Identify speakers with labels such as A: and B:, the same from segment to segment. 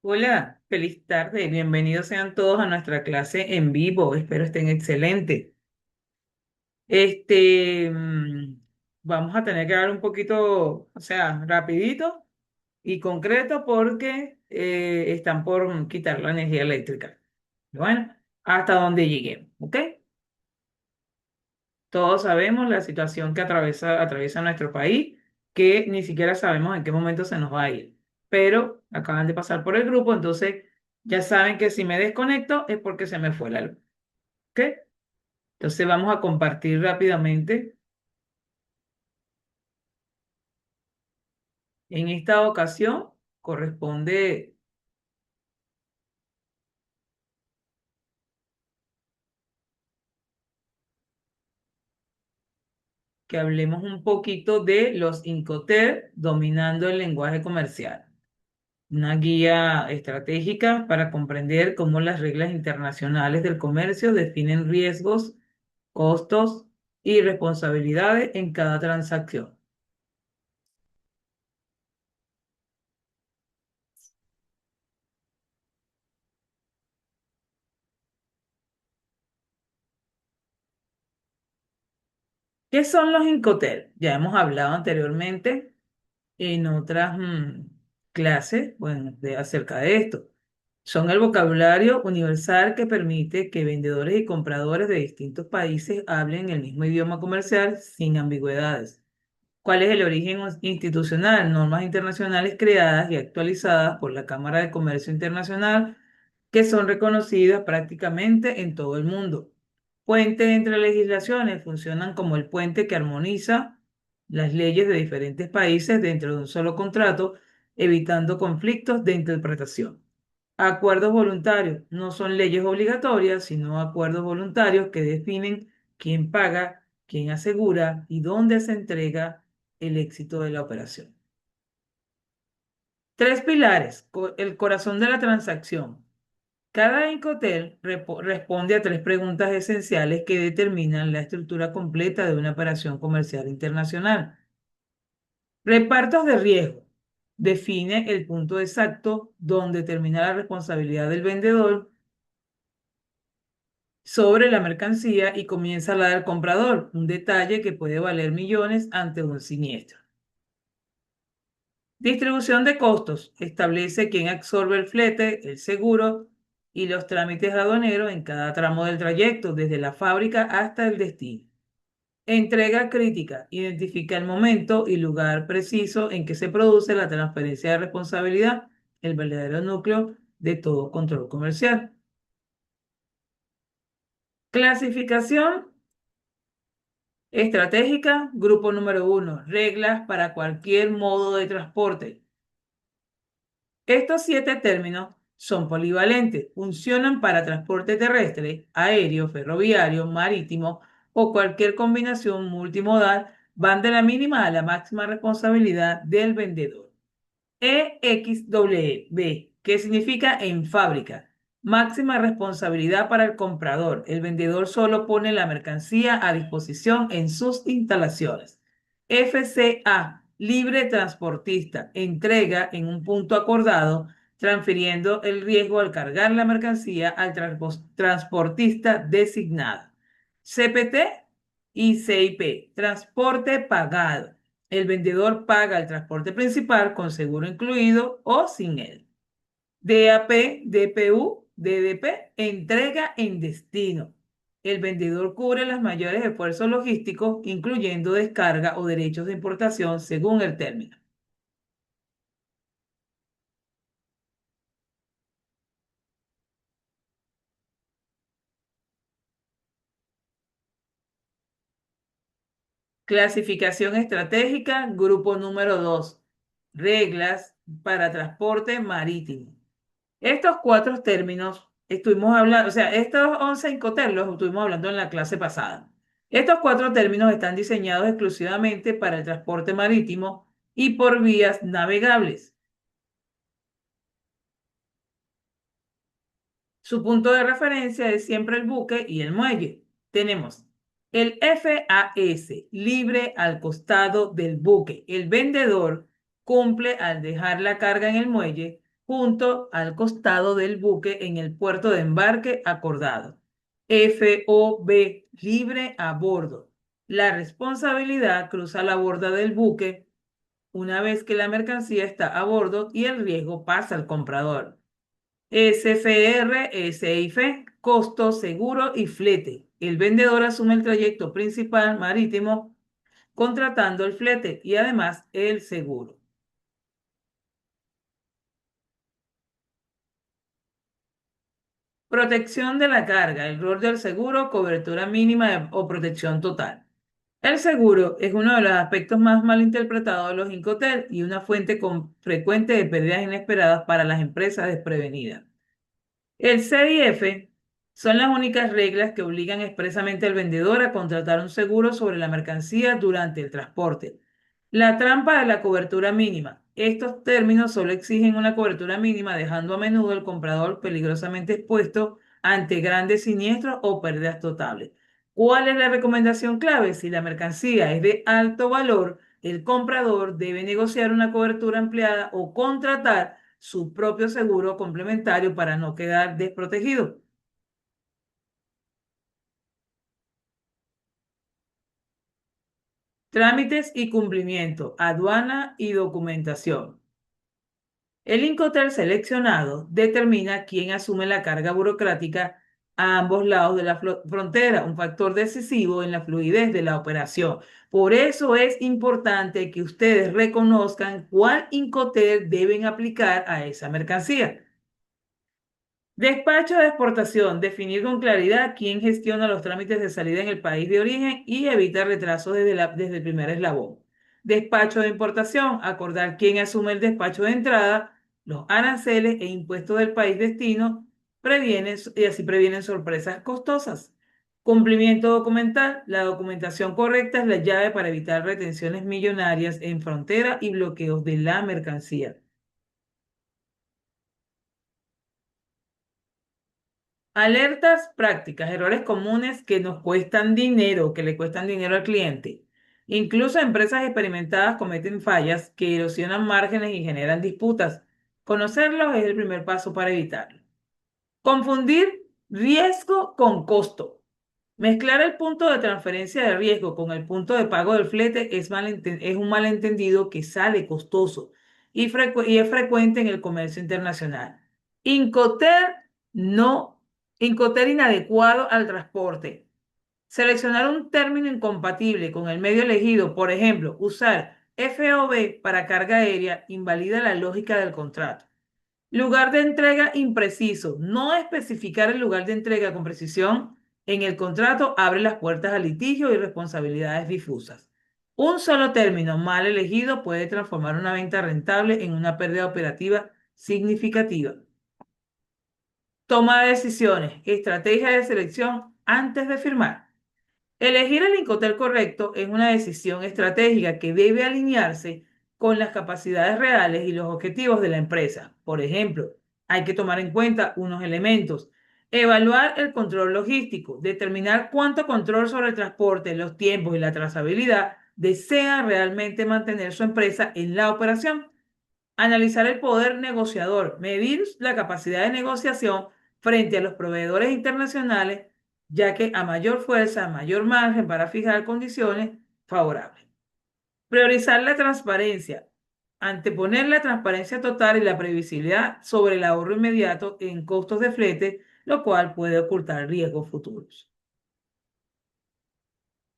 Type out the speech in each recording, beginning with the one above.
A: Hola, feliz tarde. Bienvenidos sean todos a nuestra clase en vivo. Espero estén excelentes. Este, mm, Vamos a tener que dar un poquito, o sea, rapidito y concreto porque están por quitar la energía eléctrica. Bueno, hasta donde lleguemos, ¿ok? Todos sabemos la situación que atraviesa nuestro país, que ni siquiera sabemos en qué momento se nos va a ir. Pero acaban de pasar por el grupo, entonces ya saben que si me desconecto es porque se me fue la luz. ¿Ok? Entonces vamos a compartir rápidamente. En esta ocasión corresponde que hablemos un poquito de los Incoterm dominando el lenguaje comercial. Una guía estratégica para comprender cómo las reglas internacionales del comercio definen riesgos, costos y responsabilidades en cada transacción. ¿Qué son los Incoterm? Ya hemos hablado anteriormente en otras clases, bueno, acerca de esto. Son el vocabulario universal que permite que vendedores y compradores de distintos países hablen el mismo idioma comercial sin ambigüedades. ¿Cuál es el origen institucional? Normas internacionales creadas y actualizadas por la Cámara de Comercio Internacional que son reconocidas prácticamente en todo el mundo. Puentes entre legislaciones funcionan como el puente que armoniza las leyes de diferentes países dentro de un solo contrato, evitando conflictos de interpretación. Acuerdos voluntarios no son leyes obligatorias, sino acuerdos voluntarios que definen quién paga, quién asegura y dónde se entrega el éxito de la operación. Tres pilares, el corazón de la transacción. Cada Incoterm responde a tres preguntas esenciales que determinan la estructura completa de una operación comercial internacional. Repartos de riesgo. Define el punto exacto donde termina la responsabilidad del vendedor sobre la mercancía y comienza la del comprador, un detalle que puede valer millones ante un siniestro. Distribución de costos. Establece quién absorbe el flete, el seguro y los trámites aduaneros en cada tramo del trayecto, desde la fábrica hasta el destino. Entrega crítica. Identifica el momento y lugar preciso en que se produce la transferencia de responsabilidad, el verdadero núcleo de todo control comercial. Clasificación estratégica, grupo número uno, reglas para cualquier modo de transporte. Estos siete términos son polivalentes, funcionan para transporte terrestre, aéreo, ferroviario, marítimo o cualquier combinación multimodal, van de la mínima a la máxima responsabilidad del vendedor. EXW, que significa en fábrica. Máxima responsabilidad para el comprador. El vendedor solo pone la mercancía a disposición en sus instalaciones. FCA, libre transportista. Entrega en un punto acordado, transfiriendo el riesgo al cargar la mercancía al transportista designado. CPT y CIP, transporte pagado. El vendedor paga el transporte principal con seguro incluido o sin él. DAP, DPU, DDP, entrega en destino. El vendedor cubre los mayores esfuerzos logísticos, incluyendo descarga o derechos de importación según el término. Clasificación estratégica, grupo número 2. Reglas para transporte marítimo. Estos cuatro términos estuvimos hablando, o sea, estos 11 incoterms los estuvimos hablando en la clase pasada. Estos cuatro términos están diseñados exclusivamente para el transporte marítimo y por vías navegables. Su punto de referencia es siempre el buque y el muelle. Tenemos el FAS, libre al costado del buque. El vendedor cumple al dejar la carga en el muelle junto al costado del buque en el puerto de embarque acordado. FOB, libre a bordo. La responsabilidad cruza la borda del buque una vez que la mercancía está a bordo y el riesgo pasa al comprador. SFR, SIF, costo, seguro y flete. El vendedor asume el trayecto principal marítimo contratando el flete y además el seguro. Protección de la carga, el rol del seguro, cobertura mínima o protección total. El seguro es uno de los aspectos más mal interpretados de los Incoterm y una fuente frecuente de pérdidas inesperadas para las empresas desprevenidas. El CIF son las únicas reglas que obligan expresamente al vendedor a contratar un seguro sobre la mercancía durante el transporte. La trampa de la cobertura mínima. Estos términos solo exigen una cobertura mínima, dejando a menudo al comprador peligrosamente expuesto ante grandes siniestros o pérdidas totales. ¿Cuál es la recomendación clave? Si la mercancía es de alto valor, el comprador debe negociar una cobertura ampliada o contratar su propio seguro complementario para no quedar desprotegido. Trámites y cumplimiento, aduana y documentación. El Incoterm seleccionado determina quién asume la carga burocrática a ambos lados de la frontera, un factor decisivo en la fluidez de la operación. Por eso es importante que ustedes reconozcan cuál Incoterm deben aplicar a esa mercancía. Despacho de exportación. Definir con claridad quién gestiona los trámites de salida en el país de origen y evitar retrasos desde el primer eslabón. Despacho de importación. Acordar quién asume el despacho de entrada, los aranceles e impuestos del país destino, y así previenen sorpresas costosas. Cumplimiento documental. La documentación correcta es la llave para evitar retenciones millonarias en frontera y bloqueos de la mercancía. Alertas prácticas, errores comunes que nos cuestan dinero, que le cuestan dinero al cliente. Incluso empresas experimentadas cometen fallas que erosionan márgenes y generan disputas. Conocerlos es el primer paso para evitarlo. Confundir riesgo con costo. Mezclar el punto de transferencia de riesgo con el punto de pago del flete es un malentendido que sale costoso y es frecuente en el comercio internacional. Incoter no, Incoter inadecuado al transporte. Seleccionar un término incompatible con el medio elegido, por ejemplo, usar FOB para carga aérea, invalida la lógica del contrato. Lugar de entrega impreciso. No especificar el lugar de entrega con precisión en el contrato abre las puertas a litigio y responsabilidades difusas. Un solo término mal elegido puede transformar una venta rentable en una pérdida operativa significativa. Toma de decisiones. Estrategia de selección antes de firmar. Elegir el Incotel correcto es una decisión estratégica que debe alinearse con las capacidades reales y los objetivos de la empresa. Por ejemplo, hay que tomar en cuenta unos elementos. Evaluar el control logístico, determinar cuánto control sobre el transporte, los tiempos y la trazabilidad desea realmente mantener su empresa en la operación. Analizar el poder negociador, medir la capacidad de negociación frente a los proveedores internacionales, ya que a mayor fuerza, mayor margen para fijar condiciones favorables. Priorizar la transparencia, anteponer la transparencia total y la previsibilidad sobre el ahorro inmediato en costos de flete, lo cual puede ocultar riesgos futuros.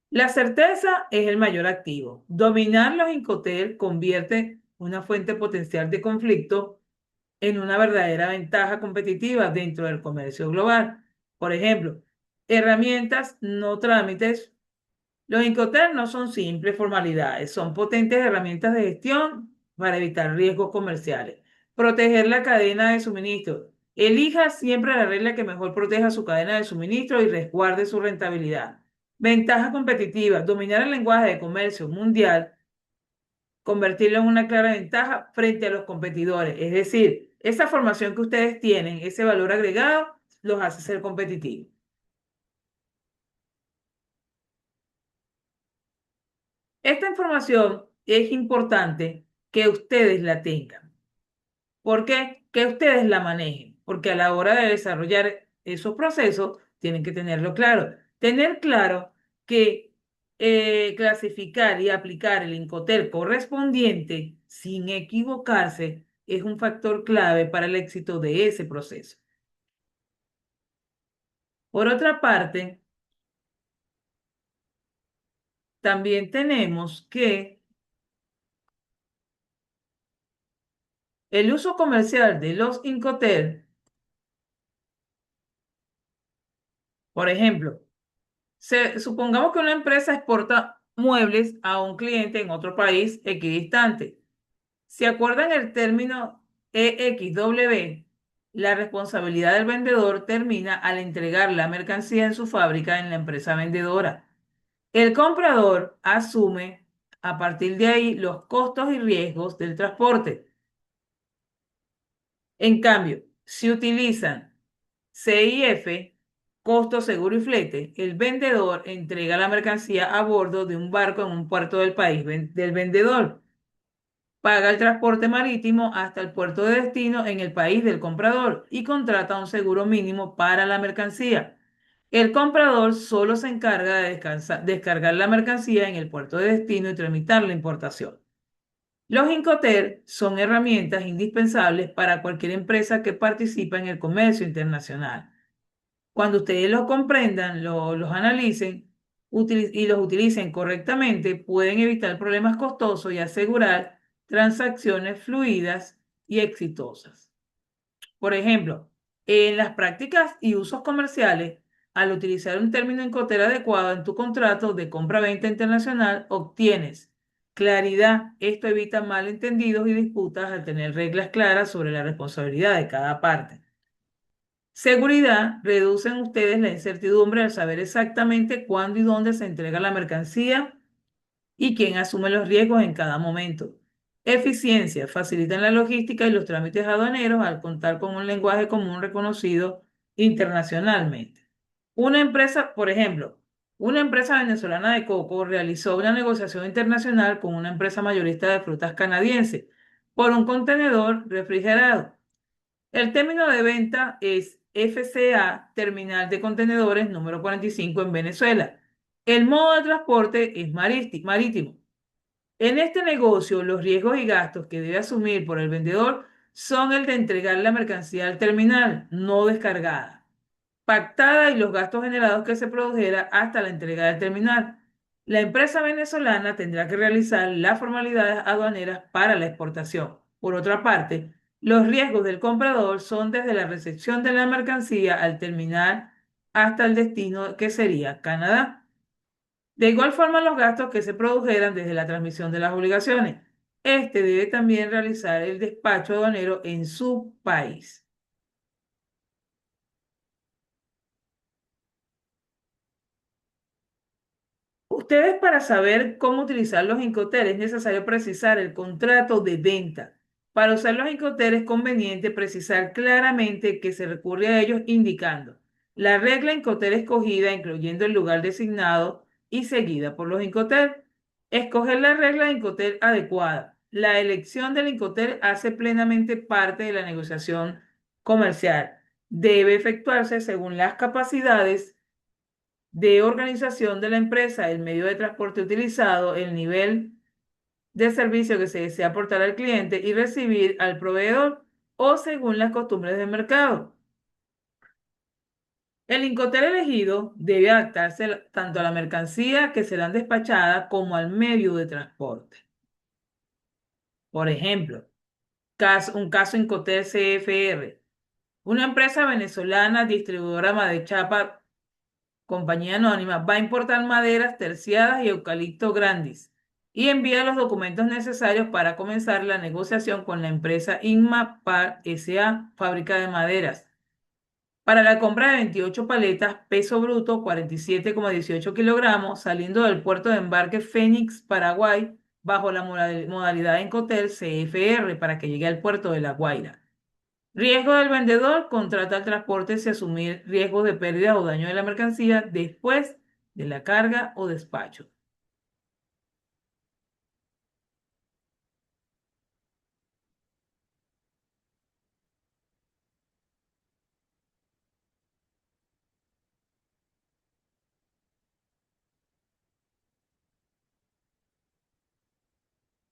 A: La certeza es el mayor activo. Dominar los Incoterm convierte una fuente potencial de conflicto en una verdadera ventaja competitiva dentro del comercio global. Por ejemplo, herramientas, no trámites. Los Incoterm no son simples formalidades, son potentes herramientas de gestión para evitar riesgos comerciales. Proteger la cadena de suministro. Elija siempre la regla que mejor proteja su cadena de suministro y resguarde su rentabilidad. Ventaja competitiva. Dominar el lenguaje de comercio mundial, convertirlo en una clara ventaja frente a los competidores. Es decir, esa formación que ustedes tienen, ese valor agregado, los hace ser competitivos. Esta información es importante que ustedes la tengan. ¿Por qué? Que ustedes la manejen, porque a la hora de desarrollar esos procesos tienen que tenerlo claro. Tener claro que clasificar y aplicar el Incoterm correspondiente sin equivocarse es un factor clave para el éxito de ese proceso. Por otra parte, también tenemos que el uso comercial de los Incoterm, por ejemplo, supongamos que una empresa exporta muebles a un cliente en otro país equidistante. ¿Se acuerdan el término EXW? La responsabilidad del vendedor termina al entregar la mercancía en su fábrica en la empresa vendedora. El comprador asume a partir de ahí los costos y riesgos del transporte. En cambio, si utilizan CIF, costo, seguro y flete, el vendedor entrega la mercancía a bordo de un barco en un puerto del país del vendedor. Paga el transporte marítimo hasta el puerto de destino en el país del comprador y contrata un seguro mínimo para la mercancía. El comprador solo se encarga de descargar la mercancía en el puerto de destino y tramitar la importación. Los Incoterm son herramientas indispensables para cualquier empresa que participa en el comercio internacional. Cuando ustedes los comprendan, los analicen y los utilicen correctamente, pueden evitar problemas costosos y asegurar transacciones fluidas y exitosas. Por ejemplo, en las prácticas y usos comerciales, al utilizar un término Incoterm adecuado en tu contrato de compra-venta internacional, obtienes claridad. Esto evita malentendidos y disputas al tener reglas claras sobre la responsabilidad de cada parte. Seguridad, reducen ustedes la incertidumbre al saber exactamente cuándo y dónde se entrega la mercancía y quién asume los riesgos en cada momento. Eficiencia, facilitan la logística y los trámites aduaneros al contar con un lenguaje común reconocido internacionalmente. Una empresa, por ejemplo, una empresa venezolana de coco realizó una negociación internacional con una empresa mayorista de frutas canadiense por un contenedor refrigerado. El término de venta es FCA, Terminal de Contenedores número 45 en Venezuela. El modo de transporte es marítimo. En este negocio, los riesgos y gastos que debe asumir por el vendedor son el de entregar la mercancía al terminal, no descargada, pactada y los gastos generados que se produjera hasta la entrega del terminal. La empresa venezolana tendrá que realizar las formalidades aduaneras para la exportación. Por otra parte, los riesgos del comprador son desde la recepción de la mercancía al terminal hasta el destino que sería Canadá. De igual forma, los gastos que se produjeran desde la transmisión de las obligaciones. Este debe también realizar el despacho aduanero en su país. Ustedes para saber cómo utilizar los Incoterm es necesario precisar el contrato de venta. Para usar los Incoterm es conveniente precisar claramente que se recurre a ellos indicando la regla Incoterm escogida, incluyendo el lugar designado y seguida por los Incoterm. Escoger la regla Incoterm adecuada. La elección del Incoterm hace plenamente parte de la negociación comercial. Debe efectuarse según las capacidades de organización de la empresa, el medio de transporte utilizado, el nivel de servicio que se desea aportar al cliente y recibir al proveedor o según las costumbres del mercado. El Incoterm elegido debe adaptarse tanto a la mercancía que serán despachadas como al medio de transporte. Por ejemplo, un caso Incoterm CFR. Una empresa venezolana distribuidora de chapa, compañía anónima, va a importar maderas terciadas y eucalipto grandis y envía los documentos necesarios para comenzar la negociación con la empresa Inma Par S.A., fábrica de maderas, para la compra de 28 paletas, peso bruto 47,18 kilogramos, saliendo del puerto de embarque Fénix, Paraguay, bajo la modalidad Incoterm CFR para que llegue al puerto de La Guaira. Riesgo del vendedor, contrata el transporte si asumir riesgos de pérdida o daño de la mercancía después de la carga o despacho.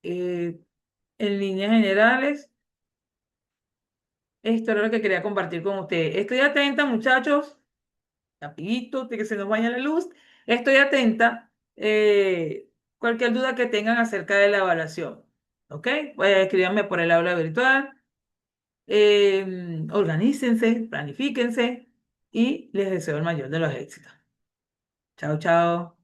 A: Eh, en líneas generales, esto era lo que quería compartir con ustedes. Estoy atenta, muchachos, rapidito, de que se nos vaya la luz. Estoy atenta. Cualquier duda que tengan acerca de la evaluación, ¿ok? Pues escríbanme por el aula virtual. Organícense, planifíquense y les deseo el mayor de los éxitos. Chao, chao.